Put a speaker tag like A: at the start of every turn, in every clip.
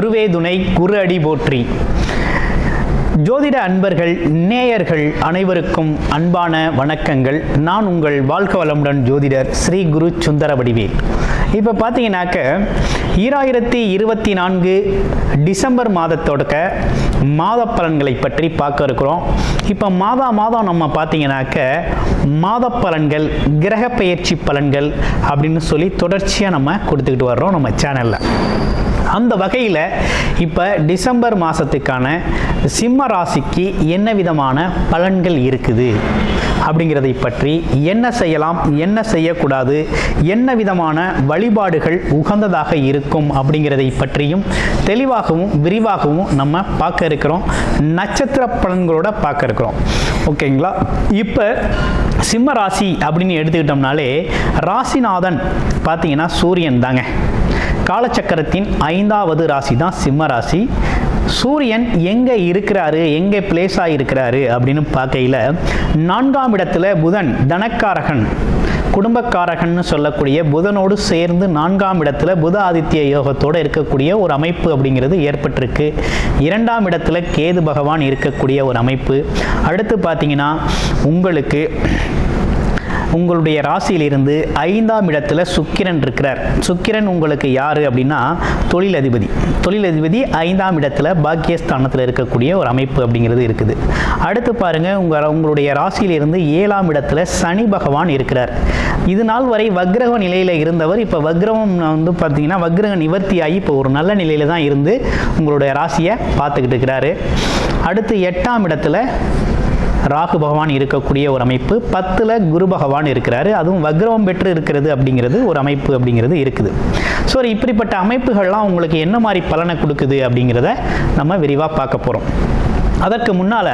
A: குருவே துணை, குரு அடி போற்றி. ஜோதிட அன்பர்கள், நேயர்கள் அனைவருக்கும் அன்பான வணக்கங்கள். நான் உங்கள் வாழ்க வளமுடன் ஜோதிடர் ஸ்ரீ குரு சுந்தர வடிவேல். இப்போ பார்த்தீங்கன்னாக்க 2024 டிசம்பர் மாதத்தோட மாத பலன்களை பற்றி பார்க்க இருக்கிறோம். இப்போ மாதம் நம்ம பார்த்தீங்கன்னாக்க மாத பலன்கள், கிரக பெயர்ச்சி பலன்கள் அப்படின்னு சொல்லி தொடர்ச்சியாக நம்ம கொடுத்துக்கிட்டு வர்றோம் நம்ம சேனலில். அந்த வகையில் இப்போ டிசம்பர் மாதத்துக்கான சிம்ம ராசிக்கு என்ன விதமான பலன்கள் இருக்குது அப்படிங்கிறதை பற்றி, என்ன செய்யலாம், என்ன செய்யக்கூடாது, என்ன விதமான வழிபாடுகள் உகந்ததாக இருக்கும் அப்படிங்கிறதை பற்றியும் தெளிவாகவும் விரிவாகவும் நம்ம பார்க்க இருக்கிறோம். நட்சத்திர பலன்களோட பார்க்க இருக்கிறோம். ஓகேங்களா? இப்போ சிம்ம ராசி அப்படின்னு எடுத்துக்கிட்டோம்னாலே ராசிநாதன் பார்த்தீங்கன்னா சூரியன் தாங்க. காலச்சக்கரத்தின் 5வது ராசி தான் சிம்ம ராசி. சூரியன் எங்கே இருக்கிறாரு, எங்கே பிளேஸ் ஆகிருக்கிறாரு அப்படின்னு பார்க்கையில் 4ஆம் இடத்துல புதன், தனக்காரகன், குடும்பக்காரகன்னு சொல்லக்கூடிய புதனோடு சேர்ந்து 4ஆம் இடத்துல புத ஆதித்ய யோகத்தோடு இருக்கக்கூடிய ஒரு அமைப்பு அப்படிங்கிறது ஏற்பட்டிருக்கு. 2ஆம் இடத்துல கேது பகவான் இருக்கக்கூடிய ஒரு அமைப்பு. அடுத்து பார்த்தீங்கன்னா உங்களுடைய ராசியிலிருந்து 5ஆம் இடத்துல சுக்கிரன் இருக்கிறார். சுக்கிரன் உங்களுக்கு யார் அப்படின்னா தொழிலதிபதி. 5ஆம் இடத்துல பாக்கியஸ்தானத்தில் இருக்கக்கூடிய ஒரு அமைப்பு அப்படிங்கிறது இருக்குது. அடுத்து பாருங்கள், உங்களுடைய ராசியிலிருந்து 7ஆம் இடத்துல சனி பகவான் இருக்கிறார். இது நாள் வரை வக்ரக நிலையில் இருந்தவர் இப்போ வக்ரகம் வந்து பார்த்தீங்கன்னா வக்ரக நிவர்த்தியாகி இப்போ ஒரு நல்ல நிலையில் தான் இருந்து உங்களுடைய ராசியை பார்த்துக்கிட்டு இருக்கிறாரு. அடுத்து 8ஆம் இடத்துல ராகு பகவான் இருக்கக்கூடிய ஒரு அமைப்பு. 10ல் குரு பகவான் இருக்கிறாரு. அதுவும் வக்ரம் பெற்று இருக்கிறது அப்படிங்கிறது ஒரு அமைப்பு அப்படிங்கிறது இருக்குது. ஸோ இப்படிப்பட்ட அமைப்புகள்லாம் உங்களுக்கு என்ன மாதிரி பலனை கொடுக்குது அப்படிங்கிறத நம்ம விரிவாக பார்க்க போகிறோம். அதற்கு முன்னால்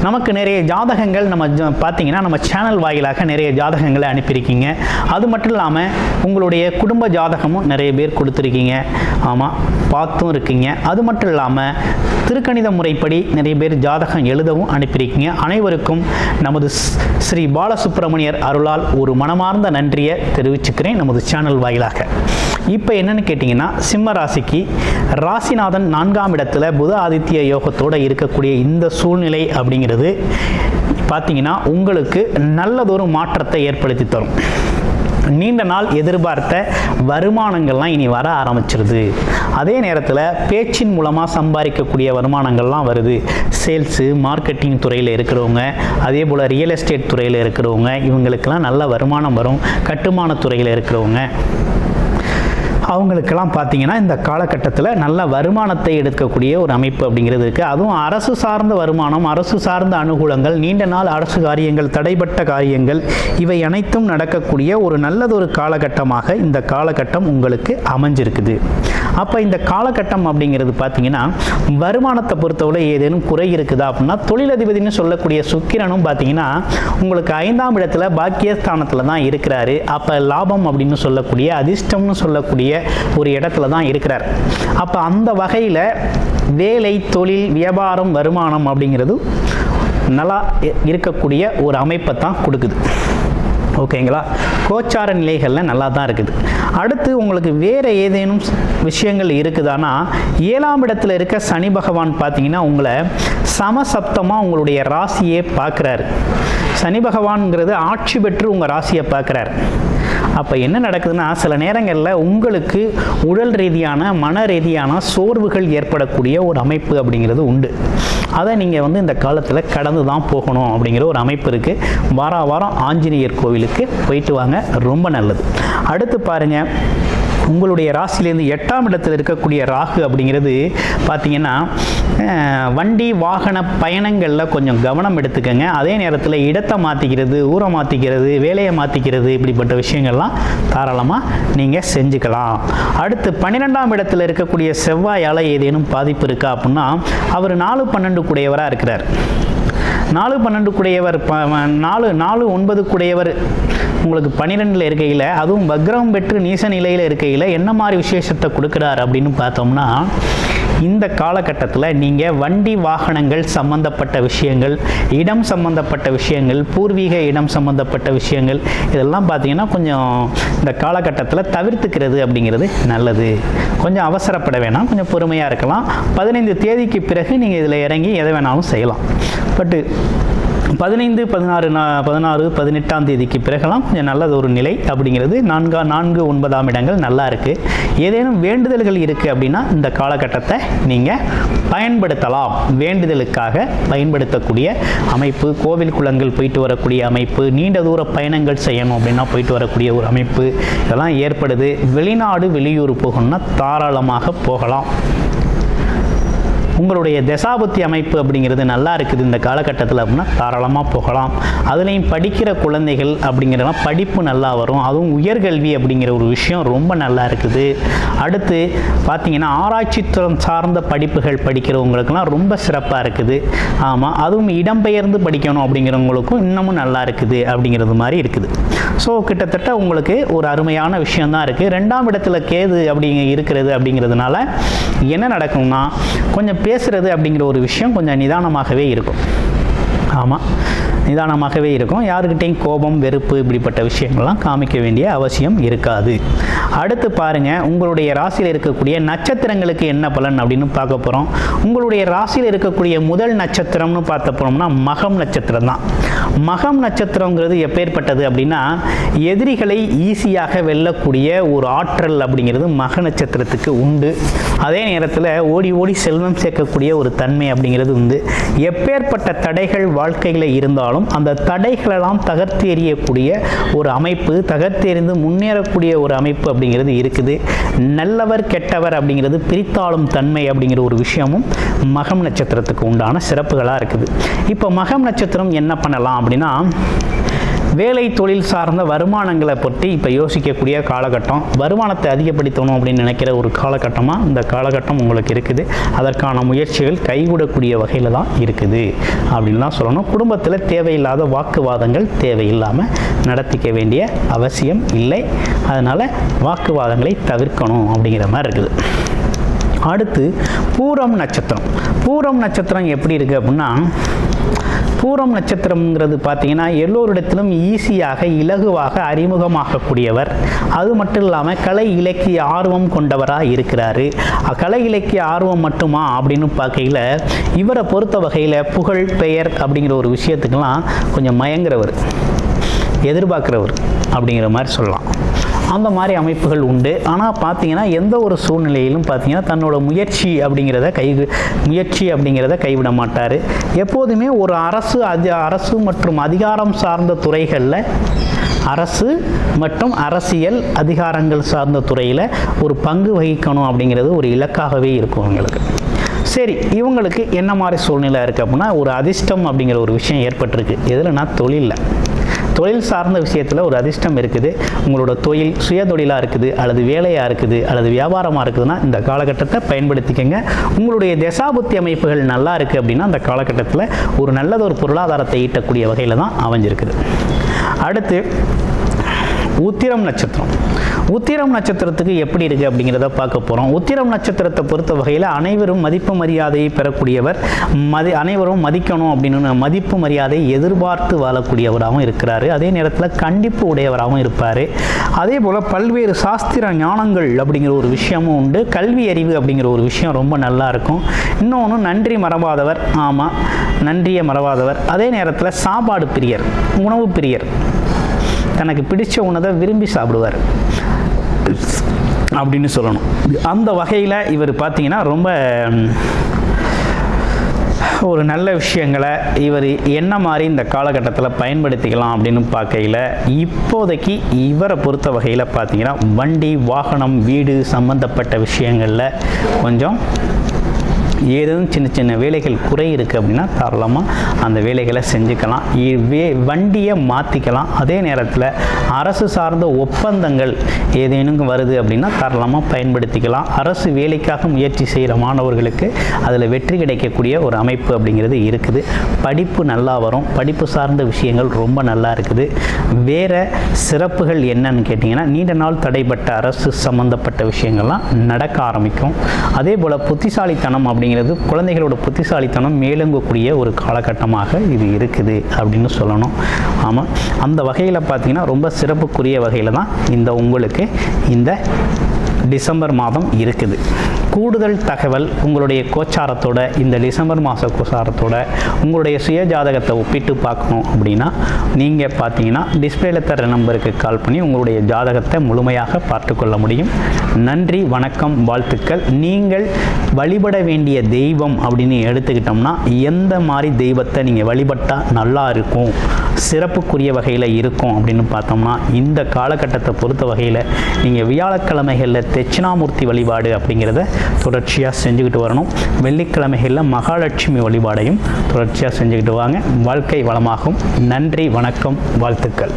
A: நமக்கு நிறைய ஜாதகங்கள் நம்ம பார்த்தீங்கன்னா நம்ம சேனல் வாயிலாக நிறைய ஜாதகங்களை அனுப்பியிருக்கீங்க. அது மட்டும் இல்லாமல் உங்களுடைய குடும்ப ஜாதகமும் நிறைய பேர் கொடுத்துருக்கீங்க. ஆமாம், பார்த்தும் இருக்கீங்க. அது மட்டும் இல்லாமல் திருக்கணித முறைப்படி நிறைய பேர் ஜாதகம் எழுதவும் அனுப்பியிருக்கீங்க. அனைவருக்கும் நமது ஸ்ரீ பாலசுப்ரமணியர் அருளால் ஒரு மனமார்ந்த நன்றியை தெரிவிச்சுக்கிறேன் நமது சேனல் வாயிலாக. இப்போ என்னன்னு கேட்டிங்கன்னா, சிம்ம ராசிக்கு ராசிநாதன் 4ஆம் இடத்துல புத ஆதித்ய யோகத்தோடு இருக்கக்கூடிய இந்த சூழ்நிலை அப்படிங்கிறது பார்த்தீங்கன்னா உங்களுக்கு நல்லதொரு மாற்றத்தை ஏற்படுத்தி தரும். நீண்ட நாள் எதிர்பார்த்த வருமானங்கள்லாம் இனி வர ஆரம்பிச்சிருது. அதே நேரத்தில் பேச்சின் மூலமாக சம்பாதிக்கக்கூடிய வருமானங்கள்லாம் வருது. சேல்ஸு, மார்க்கெட்டிங் துறையில் இருக்கிறவங்க, அதே போல் ரியல் எஸ்டேட் துறையில் இருக்கிறவங்க, இவங்களுக்கெல்லாம் நல்ல வருமானம் வரும். கட்டுமான துறையில் இருக்கிறவங்க அவங்களுக்கெல்லாம் பார்த்தீங்கன்னா இந்த காலகட்டத்தில் நல்ல வருமானத்தை எடுக்கக்கூடிய ஒரு அமைப்பு அப்படிங்கிறது இருக்குது. அதுவும் அரசு சார்ந்த வருமானம், அரசு சார்ந்த அனுகூலங்கள், நீண்ட நாள் அரசு காரியங்கள், தடைப்பட்ட காரியங்கள், இவை அனைத்தும் நடக்கக்கூடிய ஒரு நல்லதொரு காலகட்டமாக இந்த காலகட்டம் உங்களுக்கு அமைஞ்சிருக்குது. அப்போ இந்த காலகட்டம் அப்படிங்கிறது பார்த்தீங்கன்னா வருமானத்தை பொறுத்தவரை ஏதேனும் குறை இருக்குதா அப்படின்னா, தொழிலதிபதினு சொல்லக்கூடிய சுக்கிரனும் பார்த்தீங்கன்னா உங்களுக்கு 5ஆம் இடத்துல பாக்கியஸ்தானத்தில் தான் இருக்கிறாரு. அப்போ லாபம் அப்படின்னு சொல்லக்கூடிய, அதிர்ஷ்டம்னு சொல்லக்கூடிய ஒரு இடத்துல தான் இருக்கிறார். அப்போ அந்த வகையில் வேலை, தொழில், வியாபாரம், வருமானம் அப்படிங்கிறது நல்லா இருக்கக்கூடிய ஒரு அமைப்பை தான் கொடுக்குது. ஓகேங்களா? கோச்சார நிலைகளில் நல்லா தான் இருக்குது. அடுத்து உங்களுக்கு வேறு ஏதேனும் விஷயங்கள் இருக்குதானா, 7ஆம் இடத்துல இருக்க சனி பகவான் பார்த்தீங்கன்னா உங்களை சமசப்தமாக உங்களுடைய ராசியை பார்க்குறாரு. சனி பகவான்ங்கிறது ஆட்சி பெற்று உங்கள் ராசியை பார்க்குறாரு. அப்போ என்ன நடக்குதுன்னா, சில நேரங்களில் உங்களுக்கு உடல் ரீதியான, மன ரீதியான சோர்வுகள் ஏற்படக்கூடிய ஒரு அமைப்பு அப்படிங்கிறது உண்டு. அதை நீங்கள் இந்த காலத்தில் கடந்து தான் போகணும் அப்படிங்கிற ஒரு அமைப்பு இருக்குது. வாரம் ஆஞ்சநேயர் கோவிலுக்கு போயிட்டு வாங்க, ரொம்ப நல்லது. அடுத்து பாருங்கள், உங்களுடைய ராசியிலேருந்து 8ஆம் இடத்தில் இருக்கக்கூடிய ராகு அப்படிங்கிறது பார்த்தீங்கன்னா வண்டி வாகன பயணங்களில் கொஞ்சம் கவனம் எடுத்துக்கங்க. அதே நேரத்தில் இடத்தை மாற்றிக்கிறது, ஊரை மாற்றிக்கிறது, வேலையை மாற்றிக்கிறது, இப்படிப்பட்ட விஷயங்கள்லாம் தாராளமாக நீங்கள் செஞ்சுக்கலாம். அடுத்து 12ஆம் இடத்தில் இருக்கக்கூடிய செவ்வாயால் ஏதேனும் பாதிப்பு இருக்கா அப்படின்னா, அவர் 4-12 கூடையவராக இருக்கிறார். 4-12 கூடையவர், 4-9 கூடையவர் உங்களுக்கு 12ல் இருக்கையில், அதுவும் வக்ரம் பெற்று நீச நிலையில் இருக்கையில் என்ன மாதிரி விசேஷத்தை கொடுக்குறார் அப்படின்னு பார்த்தோம்னா, இந்த காலகட்டத்தில் நீங்கள் வண்டி வாகனங்கள் சம்பந்தப்பட்ட விஷயங்கள், இடம் சம்பந்தப்பட்ட விஷயங்கள், பூர்வீக இடம் சம்பந்தப்பட்ட விஷயங்கள் இதெல்லாம் பார்த்தீங்கன்னா கொஞ்சம் இந்த காலகட்டத்தில் தவிர்த்துக்கிறது அப்படிங்கிறது நல்லது. கொஞ்சம் அவசரப்பட வேணாம், கொஞ்சம் பொறுமையாக இருக்கலாம். 15 தேதிக்கு பிறகு நீங்கள் இதில் இறங்கி எதை வேணாலும் செய்யலாம். பட்டு 15, 16, 18ஆம் தேதிக்கு பிறகெல்லாம் கொஞ்சம் நல்லது ஒரு நிலை அப்படிங்கிறது. 4, 9ஆம் இடங்கள் நல்லா இருக்குது. ஏதேனும் வேண்டுதல்கள் இருக்குது அப்படின்னா இந்த காலகட்டத்தை நீங்கள் பயன்படுத்தலாம். வேண்டுதலுக்காக பயன்படுத்தக்கூடிய அமைப்பு, கோவில் குளங்கள் போயிட்டு வரக்கூடிய அமைப்பு, நீண்ட தூர பயணங்கள் செய்யணும் அப்படின்னா போயிட்டு வரக்கூடிய ஒரு அமைப்பு இதெல்லாம் ஏற்படுது. வெளிநாடு வெளியூர் போகணும்னா தாராளமாக போகலாம். உங்களுடைய தசாபுத்தி அமைப்பு அப்படிங்கிறது நல்லா இருக்குது இந்த காலகட்டத்தில் அப்படின்னா தாராளமாக போகலாம். அதுலேயும் படிக்கிற குழந்தைகள் அப்படிங்கிறலாம் படிப்பு நல்லா வரும். அதுவும் உயர்கல்வி அப்படிங்கிற ஒரு விஷயம் ரொம்ப நல்லா இருக்குது. அடுத்து பார்த்தீங்கன்னா ஆராய்ச்சித்துறை சார்ந்த படிப்புகள் படிக்கிறவங்களுக்கெல்லாம் ரொம்ப சிறப்பாக இருக்குது. ஆமாம், அதுவும் இடம்பெயர்ந்து படிக்கணும் அப்படிங்கிறவங்களுக்கும் இன்னமும் நல்லா இருக்குது அப்படிங்கிறது மாதிரி இருக்குது. ஸோ கிட்டத்தட்ட உங்களுக்கு ஒரு அருமையான விஷயந்தான் இருக்குது. 2ஆம் இடத்துல கேது இருக்கிறது அப்படிங்கிறதுனால என்ன நடக்கும்னா கொஞ்சம் பேசுகிறது அப்படிங்கிற ஒரு விஷயம் கொஞ்சம் நிதானமாகவே இருக்கும். ஆமாம், நிதானமாகவே இருக்கும். யாருக்கிட்டையும் கோபம், வெறுப்பு இப்படிப்பட்ட விஷயங்கள்லாம் காமிக்க வேண்டிய அவசியம் இருக்காது. அடுத்து பாருங்கள், உங்களுடைய ராசியில் இருக்கக்கூடிய நட்சத்திரங்களுக்கு என்ன பலன் அப்படின்னு பார்க்க போகிறோம். உங்களுடைய ராசியில் இருக்கக்கூடிய முதல் நட்சத்திரம்னு பார்த்த போனோம்னா மகம் நட்சத்திரம் தான். மகம் நட்சத்திரங்கிறது எப்பேற்பட்டது அப்படின்னா எதிரிகளை ஈஸியாக வெல்லக்கூடிய ஒரு ஆற்றல் அப்படிங்கிறது மக நட்சத்திரத்துக்கு உண்டு. அதே நேரத்தில் ஓடி ஓடி செல்வம் சேர்க்கக்கூடிய ஒரு தன்மை அப்படிங்கிறது உண்டு. எப்பேற்பட்ட தடைகள் வாழ்க்கையில் இருந்தாலும் அந்த தடைகளெல்லாம் தகர்த்து எறியக்கூடிய ஒரு அமைப்பு, தகர்த்து எறிந்து முன்னேறக்கூடிய ஒரு அமைப்பு அப்படிங்கிறது இருக்குது. நல்லவர் கெட்டவர் அப்படிங்கிறது பிரித்தாளும் தன்மை அப்படிங்கிற ஒரு விஷயமும் மகம் நட்சத்திரத்துக்கு உண்டான சிறப்புகளாக இருக்குது. இப்போ மகம் நட்சத்திரம் என்ன பண்ணலாம் அப்படின்னா வேலை தொழில் சார்ந்த வருமானங்களை பற்றி இப்போ யோசிக்கக்கூடிய காலகட்டம். வருமானத்தை அதிகப்படுத்தணும் அப்படின்னு நினைக்கிற ஒரு காலகட்டமாக இந்த காலகட்டம் உங்களுக்கு இருக்குது. அதற்கான முயற்சிகள் கைகூடக்கூடிய வகையில் தான் இருக்குது அப்படின்லாம் சொல்லணும். குடும்பத்தில் தேவையில்லாத வாக்குவாதங்கள் தேவையில்லாமல் நடத்திக்க வேண்டிய அவசியம் இல்லை. அதனால் வாக்குவாதங்களை தவிர்க்கணும் அப்படிங்கிற மாதிரி இருக்குது. அடுத்து பூரம் நட்சத்திரம். பூரம் நட்சத்திரம் எப்படி இருக்குது அப்படின்னா பூரம் நட்சத்திரம்ங்கிறது பார்த்தீங்கன்னா எல்லோரிடத்திலும் ஈஸியாக இலகுவாக அறிமுகமாகக்கூடியவர். அது மட்டும் இல்லாமல் கலை இலக்கிய ஆர்வம் கொண்டவராக இருக்கிறாரு. கலை இலக்கிய ஆர்வம் மட்டுமா அப்படின்னு பார்க்கையில் இவரை பொறுத்த வகையில் புகழ், பெயர் அப்படிங்கிற ஒரு விஷயத்துக்கெல்லாம் கொஞ்சம் மயங்குறவர், எதிர்பார்க்குறவர் அப்படிங்கிற மாதிரி சொல்லலாம். அந்த மாதிரி அமைப்புகள் உண்டு. ஆனால் பார்த்தீங்கன்னா எந்த ஒரு சூழ்நிலையிலும் பார்த்தீங்கன்னா தன்னோட முயற்சி அப்படிங்கிறத கைவிட மாட்டார். எப்போதுமே ஒரு அரசு மற்றும் அதிகாரம் சார்ந்த துறைகளில், அரசு மற்றும் அரசியல் அதிகாரங்கள் சார்ந்த துறையில் ஒரு பங்கு வகிக்கணும் அப்படிங்கிறது ஒரு இலக்காகவே இருக்கும் அவங்களுக்கு. சரி, இவங்களுக்கு என்ன மாதிரி சூழ்நிலை இருக்குது அப்படின்னா ஒரு அதிர்ஷ்டம் அப்படிங்கிற ஒரு விஷயம் ஏற்பட்டிருக்கு. எதுலனா தொழில் சார்ந்த விஷயத்தில் ஒரு அதிர்ஷ்டம் இருக்குது. உங்களோட தொழில் சுய தொழிலாக இருக்குது, அல்லது வேலையாக இருக்குது, அல்லது வியாபாரமாக இருக்குதுன்னா இந்த காலகட்டத்தை பயன்படுத்திக்கங்க. உங்களுடைய தசாபுத்தி அமைப்புகள் நல்லா இருக்குது அப்படின்னா அந்த காலகட்டத்தில் ஒரு நல்லதொரு பொருளாதாரத்தை ஈட்டக்கூடிய வகையில் தான் அமைஞ்சிருக்குது. அடுத்து உத்திரம் நட்சத்திரம். உத்திரம் நட்சத்திரத்துக்கு எப்படி இருக்குது அப்படிங்கிறத பார்க்க போகிறோம். உத்திரம் நட்சத்திரத்தை பொறுத்த வகையில் அனைவரும் மதிப்பு மரியாதையை பெறக்கூடியவர். அனைவரும் மதிக்கணும் அப்படின்னு மதிப்பு மரியாதையை எதிர்பார்த்து வாழக்கூடியவராகவும் இருக்கிறாரு. அதே நேரத்தில் கண்டிப்பு உடையவராகவும் இருப்பார். அதே போல் பல்வேறு சாஸ்திர ஞானங்கள் அப்படிங்கிற ஒரு விஷயமும் உண்டு. கல்வி அறிவு அப்படிங்கிற ஒரு விஷயம் ரொம்ப நல்லா இருக்கும். இன்னொன்று நன்றி மறவாதவர். ஆமாம், நன்றியை மறவாதவர். அதே நேரத்தில் சாப்பாடு பிரியர், உணவு பிரியர். தனக்கு பிடிச்ச உணவை விரும்பி சாப்பிடுவார் அப்படின்னு சொல்லணும். அந்த வகையில் இவர் பார்த்தீங்கன்னா ரொம்ப ஒரு நல்ல விஷயங்களை இவர் என்ன மாதிரி இந்த காலகட்டத்தில் பயன்படுத்திக்கலாம் அப்படின்னு பார்க்கையில் இப்போதைக்கு இவரை பொறுத்த வகையில் பார்த்தீங்கன்னா வண்டி, வாகனம், வீடு சம்பந்தப்பட்ட விஷயங்களில் கொஞ்சம் ஏதேனும் சின்ன சின்ன வேலைகள் குறை இருக்குது அப்படின்னா தாராளமாக அந்த வேலைகளை செஞ்சுக்கலாம். வண்டியை மாற்றிக்கலாம். அதே நேரத்தில் அரசு சார்ந்த ஒப்பந்தங்கள் ஏதேனும் வருது அப்படின்னா தாராளமாக பயன்படுத்திக்கலாம். அரசு வேலைக்காக முயற்சி செய்கிற மாணவர்களுக்கு அதில் வெற்றி கிடைக்கக்கூடிய ஒரு அமைப்பு அப்படிங்கிறது இருக்குது. படிப்பு நல்லா வரும். படிப்பு சார்ந்த விஷயங்கள் ரொம்ப நல்லா இருக்குது. வேறு சிறப்புகள் என்னன்னு கேட்டிங்கன்னா, நீண்ட நாள் தடைப்பட்ட அரசு சம்மந்தப்பட்ட விஷயங்கள்லாம் நடக்க ஆரம்பிக்கும். அதே போல் புத்திசாலித்தனம் அப்படிங்கிறது, குழந்தைகளோட புத்திசாலித்தனம் மேலோங்கக்கூடிய ஒரு காலகட்டமாக இது இருக்குது அப்படின்னு சொல்லணும். ஆமாம், அந்த வகையில் பார்த்தீங்கன்னா ரொம்ப சிறப்புக்குரிய வகையில் தான் உங்களுக்கு இந்த டிசம்பர் மாதம் இருக்குது. கூடுதல் தகவல் உங்களுடைய கோச்சாரத்தோட, இந்த டிசம்பர் மாத கோச்சாரத்தோட உங்களுடைய சுய ஜாதகத்தை ஒப்பிட்டு பார்க்கணும் அப்படின்னா நீங்கள் பார்த்தீங்கன்னா டிஸ்பிளேல தர நம்பருக்கு கால் பண்ணி உங்களுடைய ஜாதகத்தை முழுமையாக பார்த்து கொள்ள முடியும். நன்றி, வணக்கம், வாழ்த்துக்கள். நீங்கள் வழிபட வேண்டிய தெய்வம் அப்படின்னு எடுத்துக்கிட்டோம்னா எந்த மாதிரி தெய்வத்தை நீங்கள் வழிபட்டால் நல்லா இருக்கும், சிறப்புக்குரிய வகையில் இருக்கும் அப்படின்னு பார்த்தோம்னா, இந்த காலகட்டத்தை பொறுத்த வகையில் நீங்கள் வியாழக்கிழமைகளில் தட்சிணாமூர்த்தி வழிபாடு அப்படிங்கிறத தொடர்ச்சியாக செஞ்சுக்கிட்டு வரணும். வெள்ளிக்கிழமைகளில் மகாலட்சுமி வழிபாடையும் தொடர்ச்சியாக செஞ்சுக்கிட்டு வாங்க. வாழ்க்கை வளமாகும். நன்றி, வணக்கம், வாழ்த்துக்கள்.